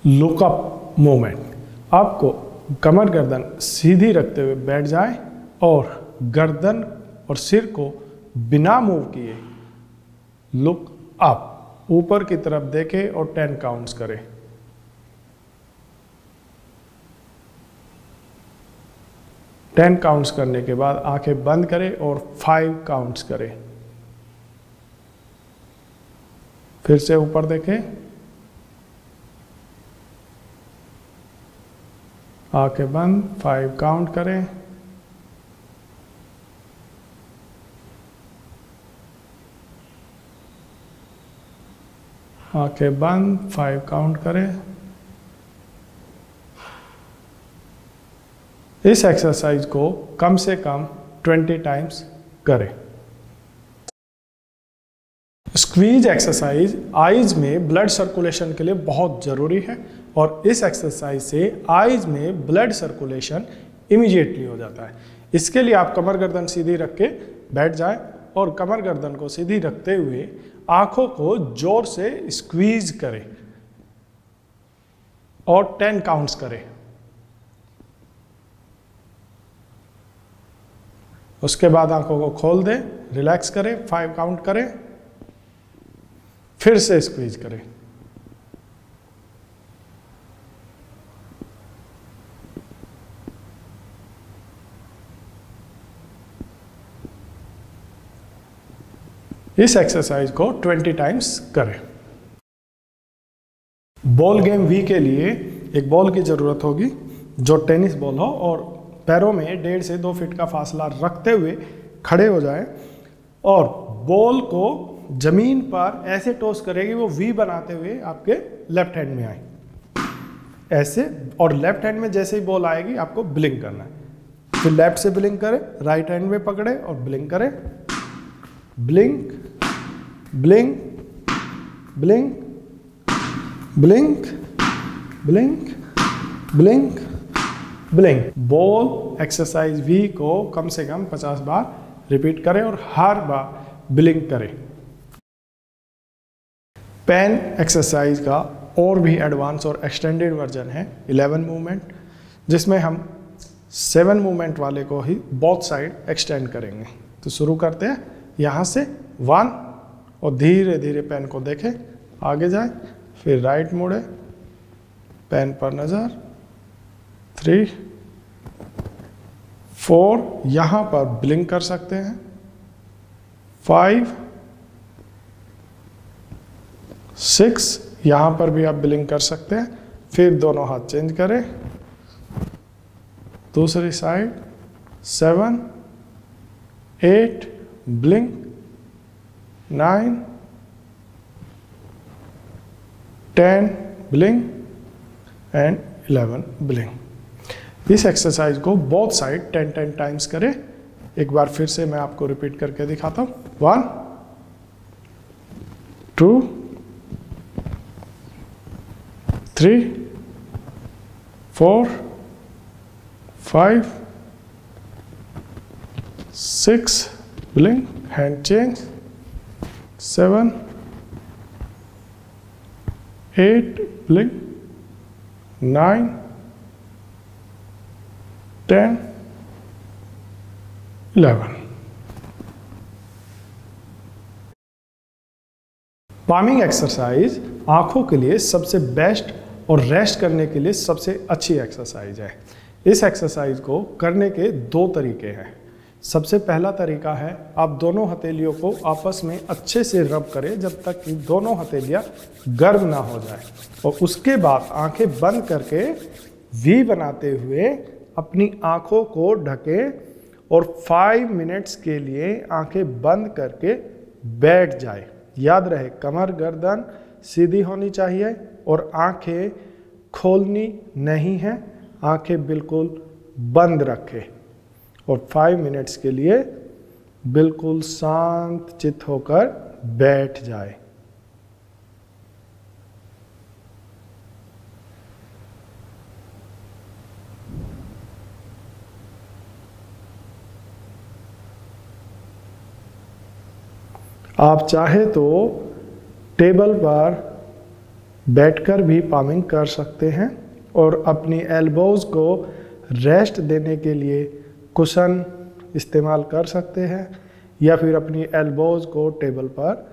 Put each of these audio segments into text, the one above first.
Lookup movement. आपको कमर गर्दन सीधी रखते हुए बैठ जाए और गर्दन और सिर को बिना मूव किए लुक अप, ऊपर की तरफ देखें और 10 काउंट्स करें। टेन काउंट्स करने के बाद आंखें बंद करें और 5 काउंट्स करें। फिर से ऊपर देखें, आंखें बंद, 5 काउंट करें। आंखें बंद, 5 काउंट करें। इस एक्सरसाइज को कम से कम 20 टाइम्स करें। स्क्वीज एक्सरसाइज आईज में ब्लड सर्कुलेशन के लिए बहुत ज़रूरी है और इस एक्सरसाइज से आईज में ब्लड सर्कुलेशन इमीडिएटली हो जाता है। इसके लिए आप कमर गर्दन सीधी रख के बैठ जाएं और कमर गर्दन को सीधी रखते हुए आंखों को जोर से स्क्वीज करें और 10 काउंट्स करें। उसके बाद आंखों को खोल दें, रिलैक्स करें, 5 काउंट करें, फिर से स्क्वीज करें। इस एक्सरसाइज को 20 टाइम्स करें। बॉल गेम वी के लिए एक बॉल की जरूरत होगी जो टेनिस बॉल हो और पैरों में 1.5 से 2 फीट का फासला रखते हुए खड़े हो जाए और बॉल को जमीन पर ऐसे टॉस करेगी, वो वी बनाते हुए आपके लेफ्ट हैंड में आए ऐसे, और लेफ्ट हैंड में जैसे ही बॉल आएगी आपको ब्लिंक करना है। फिर लेफ्ट से ब्लिंक करें, राइट हैंड में पकड़े और ब्लिंक करें। Blink blink blink blink blink blink blink. Ball exercise V को कम से कम 50 बार रिपीट करें और हर बार ब्लिंक करें। पेन एक्सरसाइज का और भी एडवांस और एक्सटेंडेड वर्जन है 11 मूवमेंट, जिसमें हम 7 मूवमेंट वाले को ही बोथ साइड एक्सटेंड करेंगे। तो शुरू करते हैं यहाँ से 1 और धीरे धीरे पेन को देखें, आगे जाए, फिर राइट मुड़े, पेन पर नज़र, 3 4, यहाँ पर ब्लिंक कर सकते हैं, 5 6, यहाँ पर भी आप ब्लिंक कर सकते हैं। फिर दोनों हाथ चेंज करें, दूसरी side, 7 8 blink, 9 10 blink and 11 blink. इस एक्सरसाइज को बोथ साइड 10 टाइम्स करें। एक बार फिर से मैं आपको रिपीट करके दिखाता हूँ। 1 2 3 4 5 6 blink, hand change, 7 8 blink, 9 10 11। Palming exercise आंखों के लिए सबसे बेस्ट और रेस्ट करने के लिए सबसे अच्छी एक्सरसाइज है। इस एक्सरसाइज को करने के 2 तरीके हैं। सबसे पहला तरीका है, आप दोनों हथेलियों को आपस में अच्छे से रब करें जब तक कि दोनों हथेलियां गर्म ना हो जाए, और उसके बाद आंखें बंद करके वी बनाते हुए अपनी आंखों को ढकें और 5 मिनट्स के लिए आंखें बंद करके बैठ जाए। याद रहे, कमर गर्दन सीधी होनी चाहिए और आंखें खोलनी नहीं है, आंखें बिल्कुल बंद रखें और 5 मिनट्स के लिए बिल्कुल शांत चित्त होकर बैठ जाए। आप चाहे तो टेबल पर बैठकर भी पामिंग कर सकते हैं और अपनी एल्बोज़ को रेस्ट देने के लिए कुशन इस्तेमाल कर सकते हैं या फिर अपनी एल्बोज़ को टेबल पर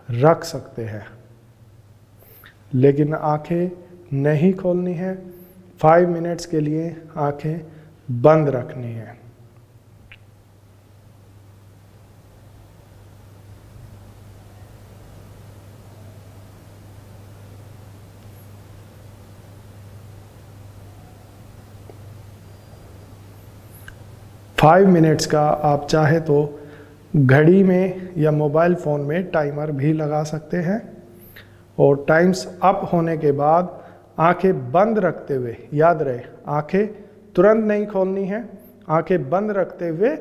रख सकते हैं। लेकिन आंखें नहीं खोलनी है, 5 मिनट्स के लिए आंखें बंद रखनी है। फाइव मिनट्स का आप चाहे तो घड़ी में या मोबाइल फ़ोन में टाइमर भी लगा सकते हैं और टाइम्स अप होने के बाद आंखें बंद रखते हुए, याद रहे आंखें तुरंत नहीं खोलनी है, आंखें बंद रखते हुए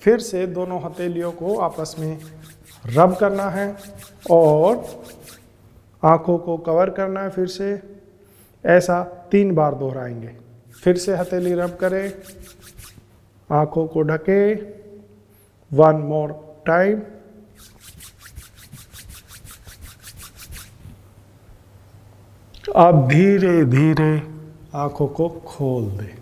फिर से दोनों हथेलियों को आपस में रब करना है और आंखों को कवर करना है। फिर से ऐसा 3 बार दोहराएंगे। फिर से हथेली रब करें, आंखों को ढके, 1 मोर टाइम। अब धीरे धीरे आंखों को खोल दें।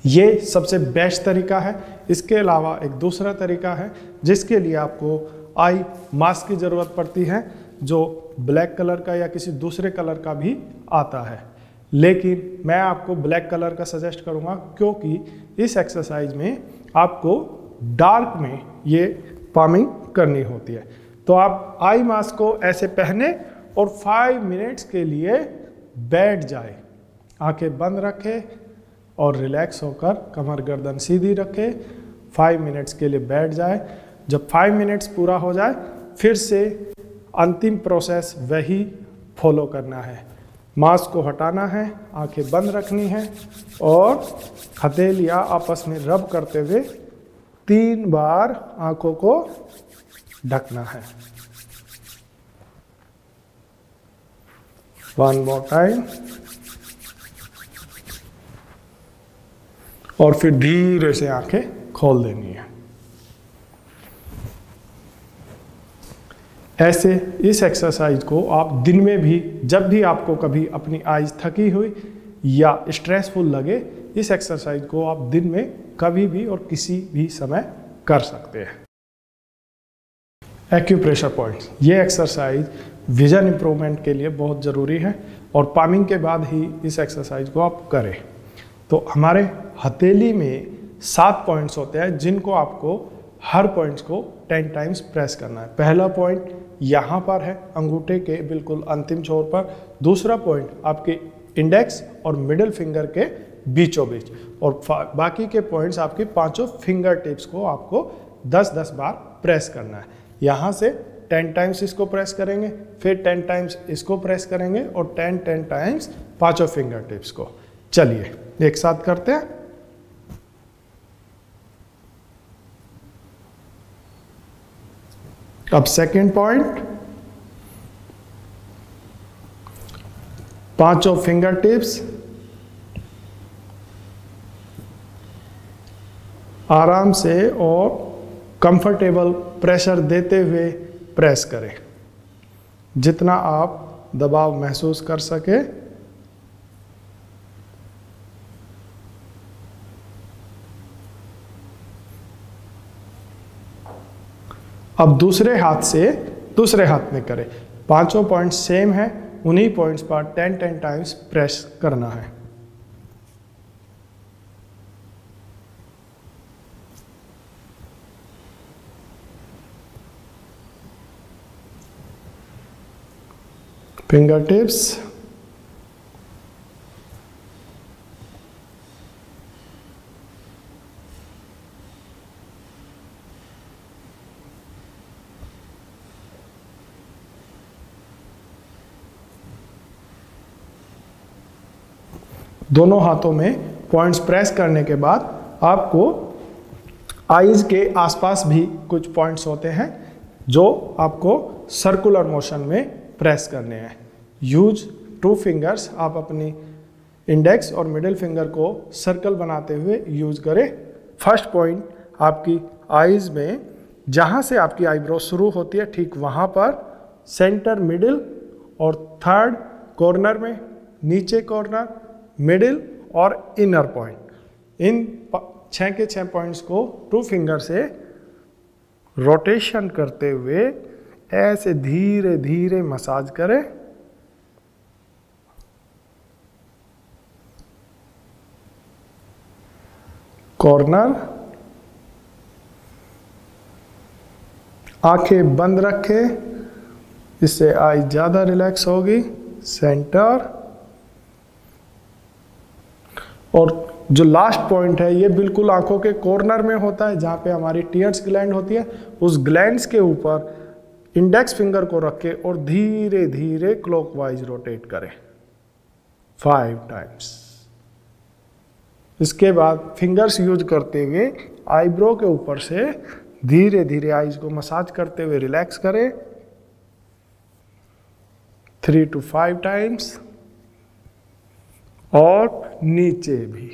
ये सबसे बेस्ट तरीका है। इसके अलावा एक दूसरा तरीका है जिसके लिए आपको आई मास्क की ज़रूरत पड़ती है, जो ब्लैक कलर का या किसी दूसरे कलर का भी आता है, लेकिन मैं आपको ब्लैक कलर का सजेस्ट करूंगा क्योंकि इस एक्सरसाइज में आपको डार्क में ये पामिंग करनी होती है। तो आप आई मास्क को ऐसे पहने और 5 मिनट्स के लिए बैठ जाए, आंखें बंद रखें और रिलैक्स होकर कमर गर्दन सीधी रखें। 5 मिनट्स के लिए बैठ जाए। जब 5 मिनट्स पूरा हो जाए फिर से अंतिम प्रोसेस वही फॉलो करना है। मास्क को हटाना है, आंखें बंद रखनी है और हथेलियां आपस में रब करते हुए 3 बार आंखों को ढकना है। 1 मोर टाइम और फिर धीरे से आंखें खोल देनी है। ऐसे इस एक्सरसाइज को आप दिन में भी, जब भी आपको कभी अपनी आईज थकी हुई या स्ट्रेसफुल लगे, इस एक्सरसाइज को आप दिन में कभी भी और किसी भी समय कर सकते हैं। एक्यूप्रेशर पॉइंट्स, ये एक्सरसाइज विजन इंप्रूवमेंट के लिए बहुत ज़रूरी है और पामिंग के बाद ही इस एक्सरसाइज को आप करें। तो हमारे हथेली में 7 पॉइंट्स होते हैं जिनको आपको हर पॉइंट्स को 10 टाइम्स प्रेस करना है। पहला पॉइंट यहाँ पर है, अंगूठे के बिल्कुल अंतिम छोर पर। दूसरा पॉइंट आपके इंडेक्स और मिडिल फिंगर के बीचों बीच, और बाकी के पॉइंट्स आपके 5 फिंगर टिप्स को आपको 10-10 बार प्रेस करना है। यहाँ से 10 टाइम्स इसको प्रेस करेंगे, फिर 10 टाइम्स इसको प्रेस करेंगे और 10 टाइम्स 5 फिंगर टिप्स को। चलिए एक साथ करते हैं। अब सेकेंड पॉइंट, 5 फिंगर टिप्स आराम से और कंफर्टेबल प्रेशर देते हुए प्रेस करें, जितना आप दबाव महसूस कर सके। अब दूसरे हाथ में करें। 5 पॉइंट्स सेम है, उन्हीं पॉइंट्स पर 10 टाइम्स प्रेस करना है। फिंगर टिप्स दोनों हाथों में पॉइंट्स प्रेस करने के बाद आपको आईज के आसपास भी कुछ पॉइंट्स होते हैं जो आपको सर्कुलर मोशन में प्रेस करने हैं। यूज 2 फिंगर्स, आप अपनी इंडेक्स और मिडिल फिंगर को सर्कल बनाते हुए यूज करें। फर्स्ट पॉइंट आपकी आईज में, जहाँ से आपकी आईब्रो शुरू होती है ठीक वहाँ पर सेंटर मिडिल, और थर्ड कॉर्नर में, नीचे कॉर्नर, मिडिल और इनर पॉइंट, इन 6 के 6 पॉइंट्स को 2 फिंगर से रोटेशन करते हुए ऐसे धीरे धीरे मसाज करें। कॉर्नर, आंखें बंद रखें, इससे आई ज़्यादा रिलैक्स होगी। सेंटर, और जो लास्ट पॉइंट है ये बिल्कुल आंखों के कॉर्नर में होता है, जहाँ पे हमारी टीयर्स ग्लैंड होती है। उस ग्लैंड्स के ऊपर इंडेक्स फिंगर को रखें और धीरे धीरे क्लॉकवाइज रोटेट करें 5 टाइम्स। इसके बाद फिंगर्स यूज करते हुए आईब्रो के ऊपर से धीरे धीरे आईज को मसाज करते हुए रिलैक्स करें 3 to 5 टाइम्स, और नीचे भी।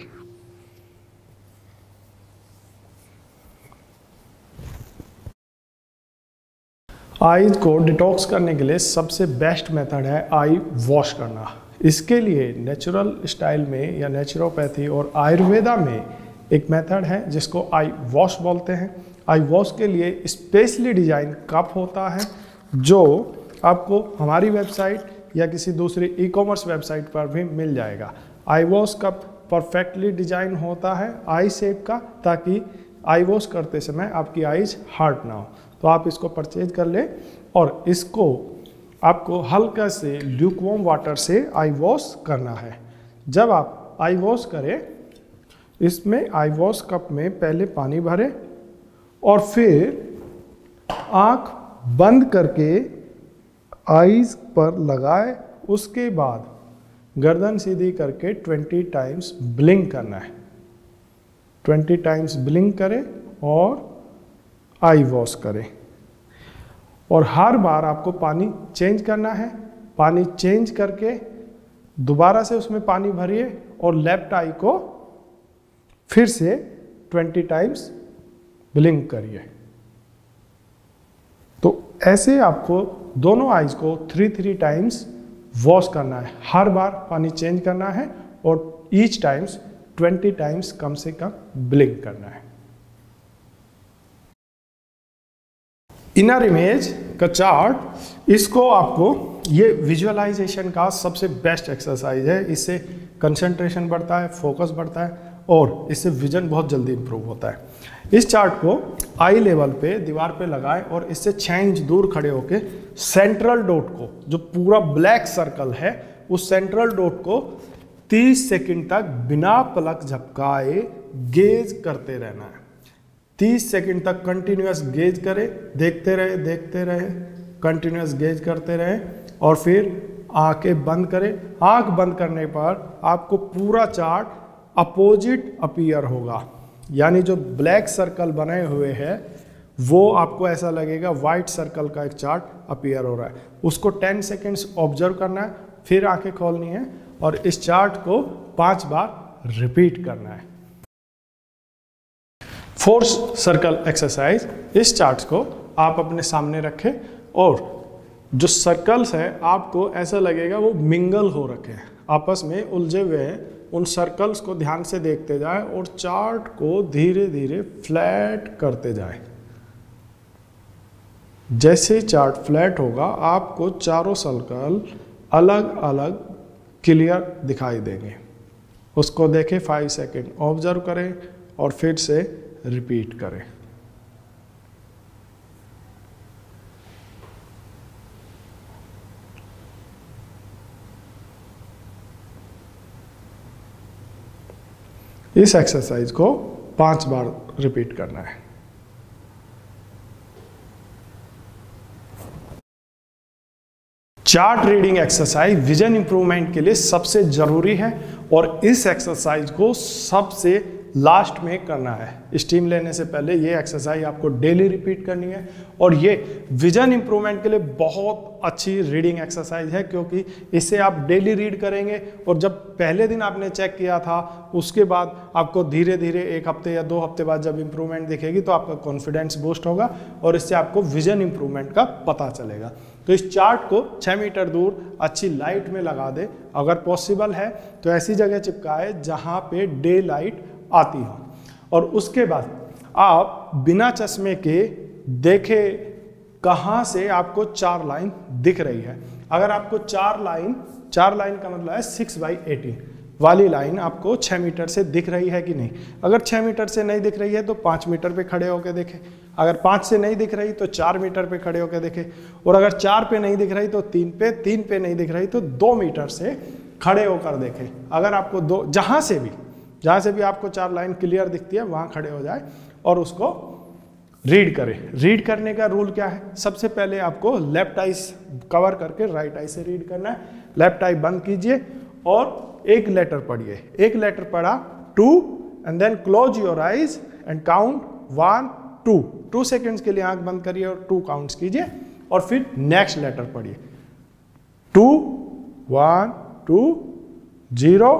आईज को डिटॉक्स करने के लिए सबसे बेस्ट मेथड है आई वॉश करना। इसके लिए नेचुरल स्टाइल में या नेचुरोपैथी और आयुर्वेदा में एक मेथड है जिसको आई वॉश बोलते हैं। आई वॉश के लिए स्पेशली डिजाइन कप होता है जो आपको हमारी वेबसाइट या किसी दूसरी ई-कॉमर्स वेबसाइट पर भी मिल जाएगा। आई वॉश कप परफेक्टली डिजाइन होता है आई शेप का, ताकि आई वॉश करते समय आपकी आईज हार्ड ना हो। तो आप इसको परचेज कर ले और इसको आपको हल्का से ल्यूकवार्म वाटर से आई वॉश करना है। जब आप आई वॉश करें, इसमें आई वॉश कप में पहले पानी भरें और फिर आँख बंद करके आईज पर लगाए। उसके बाद गर्दन सीधी करके 20 टाइम्स ब्लिंक करना है। 20 टाइम्स ब्लिंक करें और आई वॉश करें, और हर बार आपको पानी चेंज करना है। पानी चेंज करके दोबारा से उसमें पानी भरिए और लेफ्ट आई को फिर से 20 टाइम्स ब्लिंक करिए। तो ऐसे आपको दोनों आईज को 3 टाइम्स वॉश करना है। हर बार पानी चेंज करना है और ईच टाइम्स 20 टाइम्स कम से कम ब्लिंक करना है। इनर इमेज का चार्ट, इसको आपको, ये विजुअलाइजेशन का सबसे बेस्ट एक्सरसाइज है। इससे कंसंट्रेशन बढ़ता है, फोकस बढ़ता है और इससे विजन बहुत जल्दी इंप्रूव होता है। इस चार्ट को आई लेवल पे दीवार पे लगाएं और इससे 6 इंच दूर खड़े होके सेंट्रल डॉट को, जो पूरा ब्लैक सर्कल है, उस सेंट्रल डॉट को 30 सेकंड तक बिना पलक झपकाए गेज करते रहना है। 30 सेकंड तक कंटिन्यूअस गेज करें, देखते रहे, कंटिन्यूअस गेज करते रहे और फिर आंखें बंद करें। आंख बंद करने पर आपको पूरा चार्ट अपोजिट अपीयर होगा, यानी जो ब्लैक सर्कल बने हुए हैं वो आपको ऐसा लगेगा वाइट सर्कल का एक चार्ट अपीयर हो रहा है। उसको 10 सेकेंड्स ऑब्जर्व करना है, फिर आंखें खोलनी है और इस चार्ट को 5 बार रिपीट करना है। फोर्स सर्कल एक्सरसाइज, इस चार्ट को आप अपने सामने रखें और जो सर्कल्स हैं आपको ऐसा लगेगा वो मिंगल हो रखे हैं, आपस में उलझे हुए हैं। उन सर्कल्स को ध्यान से देखते जाएं और चार्ट को धीरे धीरे फ्लैट करते जाएं। जैसे चार्ट फ्लैट होगा आपको चारों सर्कल अलग अलग क्लियर दिखाई देंगे। उसको देखें, 5 सेकेंड ऑब्जर्व करें और फिर से रिपीट करें। इस एक्सरसाइज को 5 बार रिपीट करना है। Chart reading exercise vision improvement के लिए सबसे जरूरी है और इस एक्सरसाइज को सबसे लास्ट में करना है। स्टीम लेने से पहले ये एक्सरसाइज आपको डेली रिपीट करनी है और ये विजन इंप्रूवमेंट के लिए बहुत अच्छी रीडिंग एक्सरसाइज है, क्योंकि इससे आप डेली रीड करेंगे और जब पहले दिन आपने चेक किया था उसके बाद आपको धीरे धीरे 1 हफ्ते या 2 हफ्ते बाद जब इंप्रूवमेंट दिखेगी तो आपका कॉन्फिडेंस बूस्ट होगा और इससे आपको विजन इंप्रूवमेंट का पता चलेगा। तो तो इस चार्ट को 6 मीटर दूर अच्छी लाइट में लगा दे, अगर पॉसिबल है तो ऐसी जगह चिपकाए जहाँ पे डे लाइट आती हो। और उसके बाद आप बिना चश्मे के देखे कहाँ से आपको 4 लाइन दिख रही है। अगर आपको 4 लाइन का मतलब है 6/18 वाली लाइन आपको 6 मीटर से दिख रही है कि नहीं। अगर 6 मीटर से नहीं दिख रही है तो 5 मीटर पे खड़े होकर देखें। अगर 5 से नहीं दिख रही तो 4 मीटर पे खड़े होकर देखें। और अगर 4 पे नहीं दिख रही तो 3 पे नहीं दिख रही तो 2 मीटर से खड़े होकर देखें। अगर आपको जहाँ से भी आपको 4 लाइन क्लियर दिखती है वहाँ खड़े हो जाए और उसको रीड करें। रीड करने का रूल क्या है? सबसे पहले आपको लेफ्ट आई कवर करके राइट आई से रीड करना है। लेफ्ट आई बंद कीजिए और एक लेटर पढ़िए। एक लेटर पढ़ा 2 and then close your eyes and count 1 2 seconds के लिए आंख बंद करिए और 2 काउंट्स कीजिए और फिर नेक्स्ट लेटर पढ़िए 2 1 2 0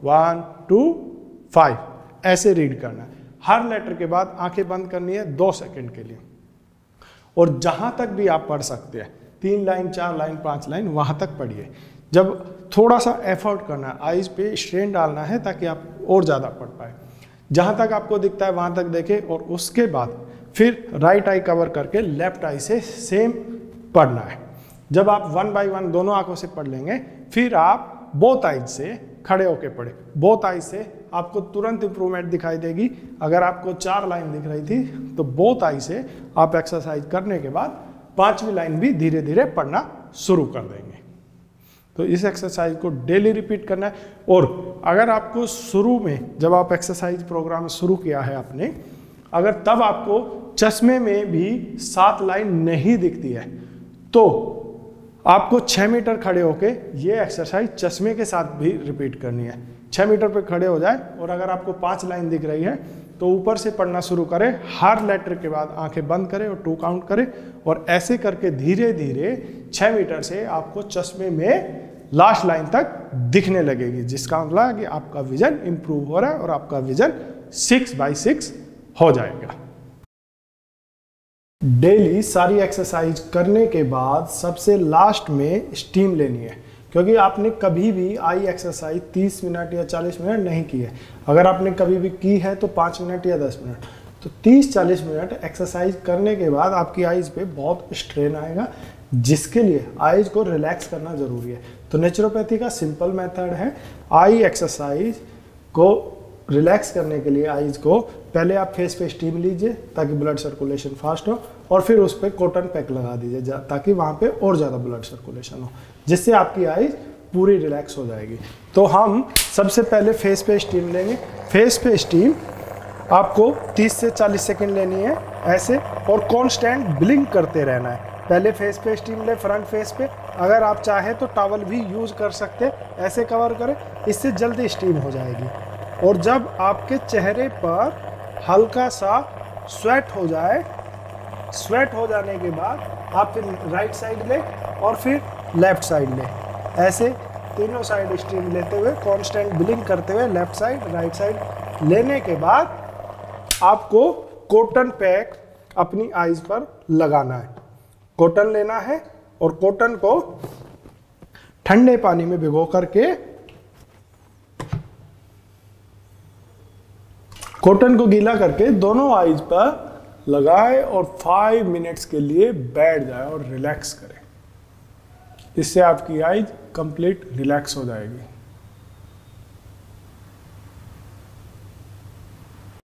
1 2 5 ऐसे रीड करना है। हर लेटर के बाद आंखें बंद करनी है 2 सेकंड के लिए और जहां तक भी आप पढ़ सकते हैं 3 लाइन 4 लाइन 5 लाइन वहां तक पढ़िए। जब थोड़ा सा एफर्ट करना है, आईज पे स्ट्रेन डालना है ताकि आप और ज़्यादा पढ़ पाए। जहां तक आपको दिखता है वहां तक देखें और उसके बाद फिर राइट आई कवर करके लेफ्ट आई से सेम पढ़ना है। जब आप 1 बाय 1 दोनों आंखों से पढ़ लेंगे फिर आप बोथ आईज से खड़े होके पढ़े। बोथ आईज से आपको तुरंत इंप्रूवमेंट दिखाई देगी। अगर आपको 4 लाइन दिख रही थी तो बोथ आई से आप एक्सरसाइज करने के बाद 5वीं लाइन भी धीरे धीरे पढ़ना शुरू कर देंगे। तो इस एक्सरसाइज को डेली रिपीट करना है। और अगर आपको शुरू में जब आप एक्सरसाइज प्रोग्राम शुरू किया है आपने, अगर तब आपको चश्मे में भी 7 लाइन नहीं दिखती है तो आपको 6 मीटर खड़े होके ये एक्सरसाइज चश्मे के साथ भी रिपीट करनी है। 6 मीटर पे खड़े हो जाए और अगर आपको 5 लाइन दिख रही है तो ऊपर से पढ़ना शुरू करें। हर लेटर के बाद आंखें बंद करें और 2 काउंट करें और ऐसे करके धीरे धीरे 6 मीटर से आपको चश्मे में लास्ट लाइन तक दिखने लगेगी, जिसका मतलब है कि आपका विजन इंप्रूव हो रहा है और आपका विजन 6/6 हो जाएगा। डेली सारी एक्सरसाइज करने के बाद सबसे लास्ट में स्टीम लेनी है, क्योंकि आपने कभी भी आई एक्सरसाइज 30 मिनट या 40 मिनट नहीं की है। अगर आपने कभी भी की है तो 5 मिनट या 10 मिनट, तो 30-40 मिनट एक्सरसाइज करने के बाद आपकी आईज पे बहुत स्ट्रेन आएगा, जिसके लिए आईज को रिलैक्स करना जरूरी है। तो नेचुरोपैथी का सिंपल मेथड है, आई एक्सरसाइज को रिलैक्स करने के लिए आईज को पहले आप फेस पे स्टीम लीजिए ताकि ब्लड सर्कुलेशन फास्ट हो और फिर उस पर कॉटन पैक लगा दीजिए ताकि वहाँ पे और ज़्यादा ब्लड सर्कुलेशन हो, जिससे आपकी आईज पूरी रिलैक्स हो जाएगी। तो हम सबसे पहले फेस पे स्टीम लेंगे। फेस पे स्टीम आपको 30 से 40 सेकेंड लेनी है ऐसे, और कॉन्स्टेंट ब्लिंक करते रहना है। पहले फेस पे स्टीम ले, फ्रंट फेस पे। अगर आप चाहे तो टॉवल भी यूज़ कर सकते, ऐसे कवर करें, इससे जल्दी स्टीम हो जाएगी। और जब आपके चेहरे पर हल्का सा स्वेट हो जाए, स्वेट हो जाने के बाद आप फिर राइट साइड ले और फिर लेफ्ट साइड ले, ऐसे तीनों साइड स्टीम लेते हुए कांस्टेंट ब्लिंक करते हुए लेफ्ट साइड राइट साइड लेने के बाद आपको कॉटन पैक अपनी आईज पर लगाना है। कॉटन लेना है और कॉटन को ठंडे पानी में भिगो करके कॉटन को गीला करके दोनों आईज पर लगाए और 5 मिनट्स के लिए बैठ जाए और रिलैक्स करें। इससे आपकी आईज कंप्लीट रिलैक्स हो जाएगी।